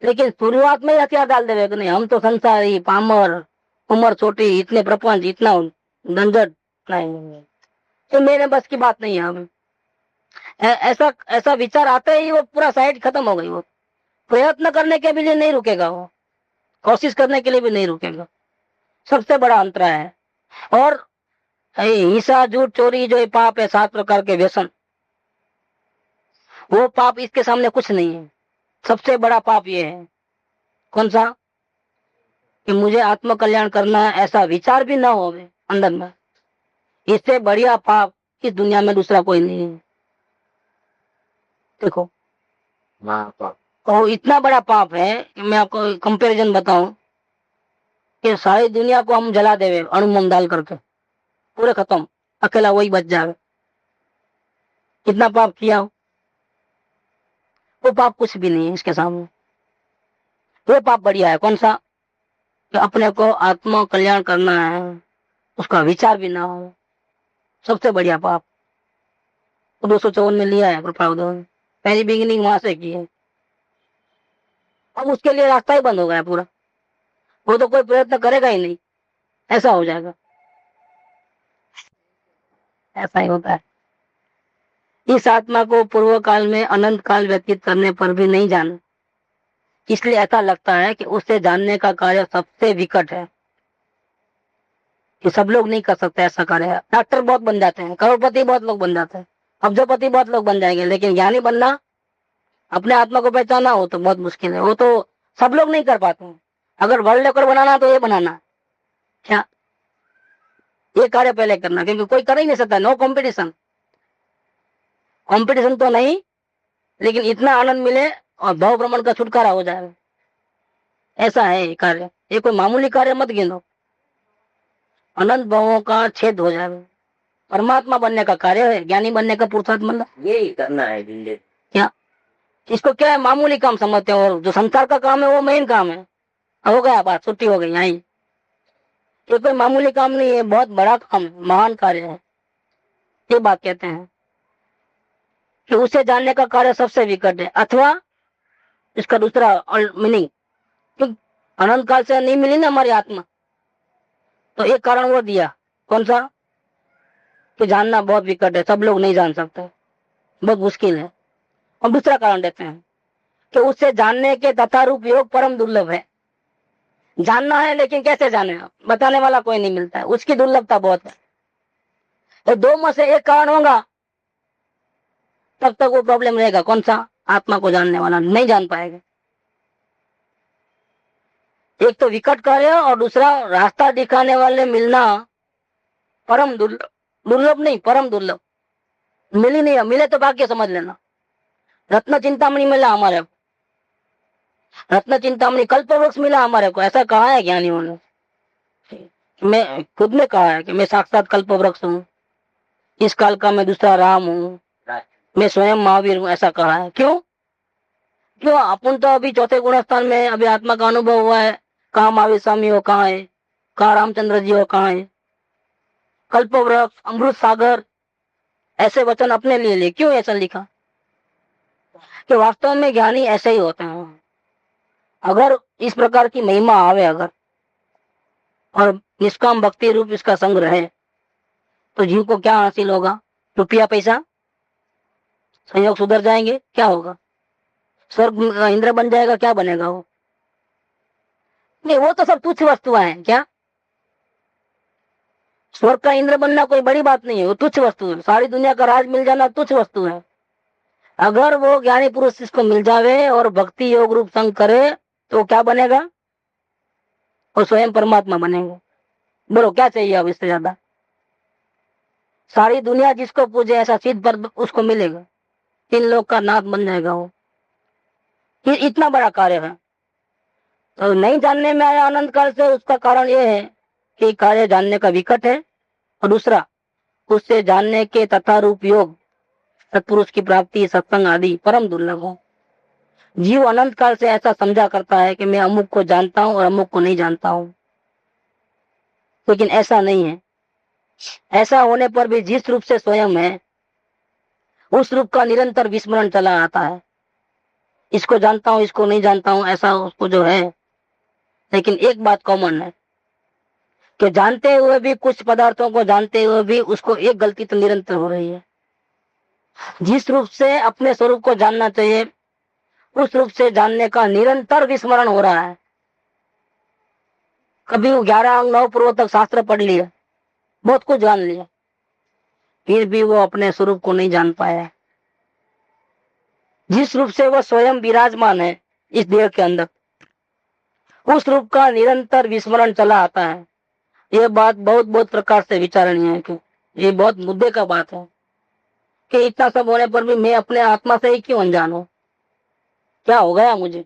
लेकिन शुरुआत में ही हथियार डाल देवे कि नहीं, हम तो संसारी, पामर, उम्र छोटी, इतने प्रपंच, इतना झंझट, नहीं, तो मेरे बस की बात नहीं है। हम ऐसा ऐसा विचार आते ही वो पूरा साइड खत्म हो गई। वो प्रयत्न करने के लिए नहीं रुकेगा, वो कोशिश करने के लिए भी नहीं रुकेगा। सबसे बड़ा अंतर है। और हिंसा, झूठ, चोरी जो ये पाप है, 7 प्रकार के व्यसन, वो पाप इसके सामने कुछ नहीं है। सबसे बड़ा पाप ये है, कौन सा? कि मुझे आत्म कल्याण करना है, ऐसा विचार भी ना हो अंदर में। इससे बढ़िया पाप इस दुनिया में दूसरा कोई नहीं है। देखो, तो इतना बड़ा पाप है कि मैं आपको कंपैरिजन बताऊं कि सारी दुनिया को हम जला देवे अणु बम डाल करके, पूरे खत्म, अकेला वही बच जावे। कितना पाप किया हो? वो पाप कुछ भी नहीं है इसके सामने। वो पाप बढ़िया है, कौन सा? कि अपने को आत्मा कल्याण करना है, उसका विचार भी ना हो। सबसे बढ़िया पाप 254 में लिया है प्रभाव, पहली बिगिनिंग वहां से की है। अब उसके लिए रास्ता ही बंद हो गया पूरा, वो तो कोई प्रयत्न करेगा ही नहीं, ऐसा हो जाएगा। ऐसा ही होता है। इस आत्मा को पूर्व काल में अनंत काल व्यतीत करने पर भी नहीं जाना, इसलिए ऐसा लगता है कि उससे जानने का कार्य सबसे विकट है, कि सब लोग नहीं कर सकते ऐसा कार्य। डॉक्टर बहुत बन जाते हैं, करोड़पति बहुत लोग बन जाते हैं, अब्जोपति बहुत लोग बन जाएंगे, लेकिन ज्ञानी बनना, अपने आत्मा को पहचाना हो तो बहुत मुश्किल है। वो तो सब लोग नहीं कर पाते हैं। अगर वर्ल्ड रिकॉर्ड बनाना तो ये बनाना, क्या ये कार्य पहले करना, क्योंकि कोई कर ही नहीं सकता। नो कंपटीशन, कंपटीशन तो नहीं, लेकिन इतना आनंद मिले और भाव भ्रमण का छुटकारा हो जाए, ऐसा है ये कार्य। ये कोई मामूली कार्य मत गिनो, अनंत भावों का छेद हो जाए, परमात्मा बनने का कार्य है, ज्ञानी बनने का पुरुषार्थ मतलब यही करना है। क्या इसको क्या है, मामूली काम समझते हो, और जो संसार का काम है वो मेन काम है। हो गया, बात छुट्टी हो गई यहीं। ये कोई मामूली काम नहीं है, बहुत बड़ा काम है, महान कार्य है, ये बात कहते हैं कि उसे जानने का कार्य सबसे विकट है। अथवा इसका दूसरा मीनिंग, अनंत काल से नहीं मिली ना हमारी आत्मा, तो एक कारण वो दिया, कौन सा? कि जानना बहुत विकट है, सब लोग नहीं जान सकते, बहुत मुश्किल है। और दूसरा कारण देते हैं कि उससे जानने के तथा रूप योग परम दुर्लभ है। जानना है लेकिन कैसे जाने, बताने वाला कोई नहीं मिलता है, उसकी दुर्लभता बहुत है। तो 2 में से एक कारण होगा तब तक वो प्रॉब्लम रहेगा, कौन सा? आत्मा को जानने वाला नहीं जान पाएगा। एक तो विकट कार्य और दूसरा रास्ता दिखाने वाले मिलना परम दुर्लभ, दुर्लभ नहीं परम दुर्लभ। मिल ही नहीं, मिले तो भाग्य समझ लेना। रत्न चिंतामणि मिला हमारे को, रत्न चिंतामणि कल्प वृक्ष मिला हमारे को, ऐसा कहा है ज्ञानियों ने। मैं खुद ने कहा है कि मैं साक्षात कल्प वृक्ष हूँ, इस काल का मैं दूसरा राम हूँ, मैं स्वयं महावीर हूँ, ऐसा कहा है। क्यों क्यों? अपन तो अभी चौथे गुणस्थान में अभी आत्मा का अनुभव हुआ है। कहाँ महावीर स्वामी हो, कहाँ है, कहाँ रामचंद्र जी हो, कहाँ है, कल्प वृक्ष, अमृत सागर, ऐसे वचन अपने लिए ले। क्यों ऐसा लिखा? कि वास्तव में ज्ञानी ऐसे ही होते हैं। अगर इस प्रकार की महिमा आवे अगर, और निष्काम भक्ति रूप इसका संग रहे, तो जीव को क्या हासिल होगा? रुपया पैसा, संयोग सुधर जाएंगे, क्या होगा? स्वर्ग इंद्र बन जाएगा, क्या बनेगा वो? नहीं, वो तो सब तुच्छ वस्तुएं हैं। क्या स्वर्ग का इंद्र बनना कोई बड़ी बात नहीं है, वो तुच्छ वस्तु है। सारी दुनिया का राज मिल जाना तुच्छ वस्तु है। अगर वो ज्ञानी पुरुष इसको मिल जावे और भक्ति योग रूप संग करे, तो क्या बनेगा? वो स्वयं परमात्मा बनेगा। बोलो क्या चाहिए अब इससे ज्यादा? सारी दुनिया जिसको पूजे ऐसा सिद्ध पर उसको मिलेगा, इन लोग का नाथ बन जाएगा वो। इतना बड़ा कार्य है। तो नहीं जानने में आया अनंत काल से, उसका कारण ये है कि कार्य जानने का विकट है, और दूसरा उससे जानने के तथा रूप योग सत्पुरुष की प्राप्ति सत्संग आदि परम दुर्लभ हो। जीव अनंत काल से ऐसा समझा करता है कि मैं अमुक को जानता हूँ और अमुक को नहीं जानता हूँ, लेकिन ऐसा नहीं है। ऐसा होने पर भी जिस रूप से स्वयं है, उस रूप का निरंतर विस्मरण चला आता है। इसको जानता हूँ, इसको नहीं जानता हूँ, ऐसा उसको जो है। लेकिन एक बात कॉमन है कि जानते हुए भी, कुछ पदार्थों को जानते हुए भी उसको एक गलती तो निरंतर हो रही है। जिस रूप से अपने स्वरूप को जानना चाहिए, उस रूप से जानने का निरंतर विस्मरण हो रहा है। कभी वो 11 अंग 9 पूर्व तक शास्त्र पढ़ लिया, बहुत कुछ जान लिया, फिर भी वो अपने स्वरूप को नहीं जान पाया। जिस रूप से वह स्वयं विराजमान है इस देह के अंदर, उस रूप का निरंतर विस्मरण चला आता है। ये बात बहुत बहुत प्रकार से विचारणीय है, क्यों ये बहुत मुद्दे का बात है कि इतना सब होने पर भी मैं अपने आत्मा से ही क्यों अनजान हूं? क्या हो गया मुझे?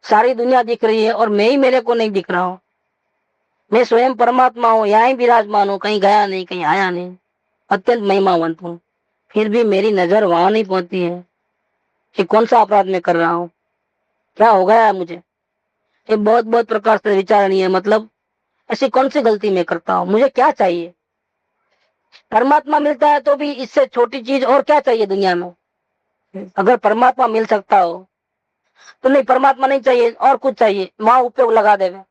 सारी दुनिया दिख रही है और मैं ही मेरे को नहीं दिख रहा हूं। मैं स्वयं परमात्मा हूँ, यहाँ ही विराजमान हूँ, कहीं गया नहीं, कहीं आया नहीं, अत्यंत महिमावंत हूँ, फिर भी मेरी नजर वहां नहीं पहुंचती है कि कौन सा अपराध मैं कर रहा हूँ, क्या हो गया है मुझे? ये बहुत बहुत प्रकार से विचारणीय है। मतलब ऐसी कौन सी गलती मैं करता हूँ? मुझे क्या चाहिए? परमात्मा मिलता है तो भी इससे छोटी चीज और क्या चाहिए दुनिया में? अगर परमात्मा मिल सकता हो तो नहीं, परमात्मा नहीं चाहिए और कुछ चाहिए, वहां उपयोग लगा देवे।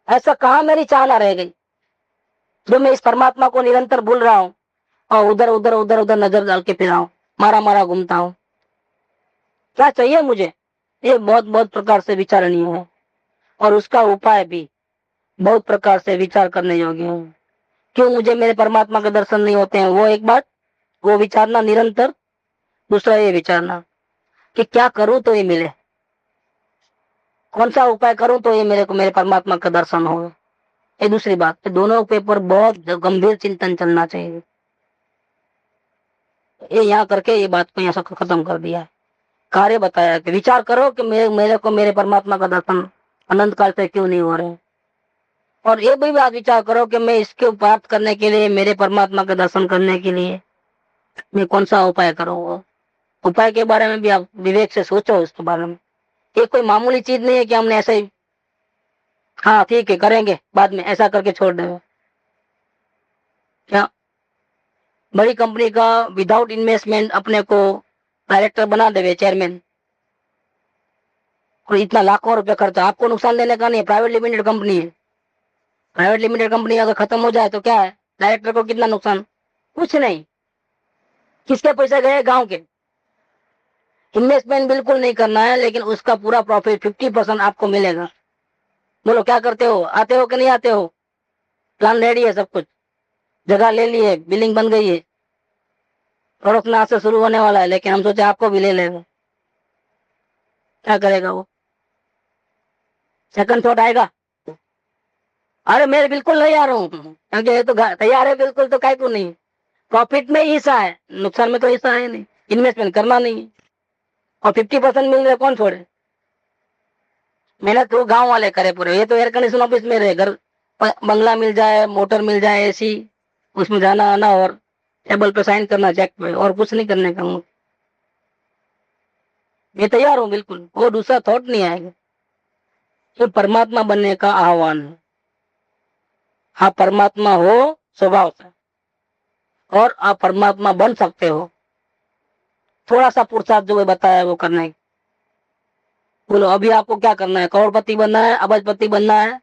ऐसा कहाँ मेरी चाहना रह गई जो मैं इस परमात्मा को निरंतर भूल रहा हूँ और उधर उधर उधर उधर नजर डाल के फिर मारा मारा घूमता हूँ? क्या चाहिए मुझे? ये बहुत बहुत प्रकार से विचारणीय है, और उसका उपाय भी बहुत प्रकार से विचार करने योग्य है। क्यों मुझे मेरे परमात्मा के दर्शन नहीं होते हैं, वो एक बात, वो विचारना निरंतर। दूसरा ये विचारना कि क्या करूं तो ये मिले, कौन सा उपाय करूं तो ये मेरे को मेरे परमात्मा का दर्शन हो। ये दूसरी बात। ये दोनों के ऊपर बहुत गंभीर चिंतन चलना चाहिए। ये यहाँ करके ये बात को यहाँ से खत्म कर दिया है। कार्य बताया कि विचार करो कि मेरे को मेरे परमात्मा का दर्शन अनंत काल से क्यों नहीं हो रहे, और ये भी बात विचार करो कि मैं इसके प्राप्त करने के लिए, मेरे परमात्मा के दर्शन करने के लिए मैं कौन सा उपाय करूँ। उपाय के बारे में भी आप विवेक से सोचो इसके बारे में। ये कोई मामूली चीज नहीं है कि हमने ऐसे ही हाँ ठीक है करेंगे बाद में ऐसा करके छोड़ देंगे। क्या बड़ी कंपनी का विदाउट इन्वेस्टमेंट अपने को डायरेक्टर बना देवे, चेयरमैन, और इतना लाखों रुपए खर्चा, आपको नुकसान देने का नहीं है। प्राइवेट लिमिटेड कंपनी है। प्राइवेट लिमिटेड कंपनी अगर खत्म हो जाए तो क्या है, डायरेक्टर को कितना नुकसान? कुछ नहीं। किसके पैसे गए? गांव के। इन्वेस्टमेंट बिल्कुल नहीं करना है, लेकिन उसका पूरा प्रॉफिट 50% आपको मिलेगा। बोलो क्या करते हो? आते हो कि नहीं आते हो? प्लान रेडी है, सब कुछ जगह ले ली है, बिल्डिंग बन गई है, प्रोडक्शन आज से शुरू होने वाला है, लेकिन हम सोचे आपको भी ले लेंगे। क्या करेगा वो? सेकंड थॉट आएगा? अरे मैं बिल्कुल नहीं आ रहा हूँ, क्योंकि ये तो तैयार है बिल्कुल, तो काय को नहीं। प्रॉफिट में ही हिस्सा है, नुकसान में तो हिस्सा है नहीं। इन्वेस्टमेंट करना नहीं है, और 50% मिल रहे कौन छोड़े। मेहनत तो गांव वाले करे पूरे। ये तो एयर कंडीशन ऑफिस में रहे, घर बंगला मिल जाए, मोटर मिल जाए, एसी, उसमें जाना आना और टेबल पे साइन करना चेक पे, और कुछ नहीं करने का। मैं तैयार हूँ बिल्कुल, वो दूसरा थॉट नहीं आएगा। ये परमात्मा बनने का आह्वान है। आप परमात्मा हो स्वभाव से, और आप परमात्मा बन सकते हो। थोड़ा सा पुरुषार्थ जो बताया वो करने की। बोलो अभी आपको क्या करना है? करोड़पति बनना है, अबजपति बनना है,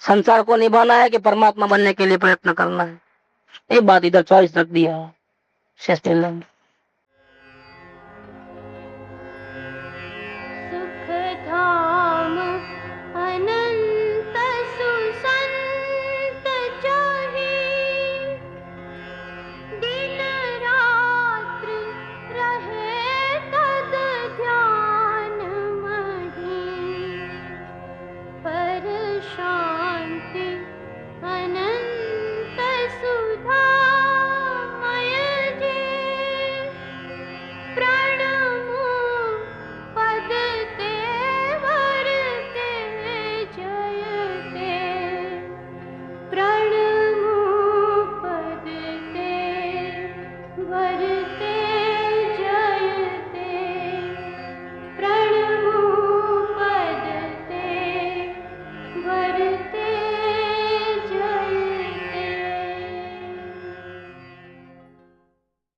संसार को निभाना है, कि परमात्मा बनने के लिए प्रयत्न करना है? एक बात इधर चॉइस रख दिया है।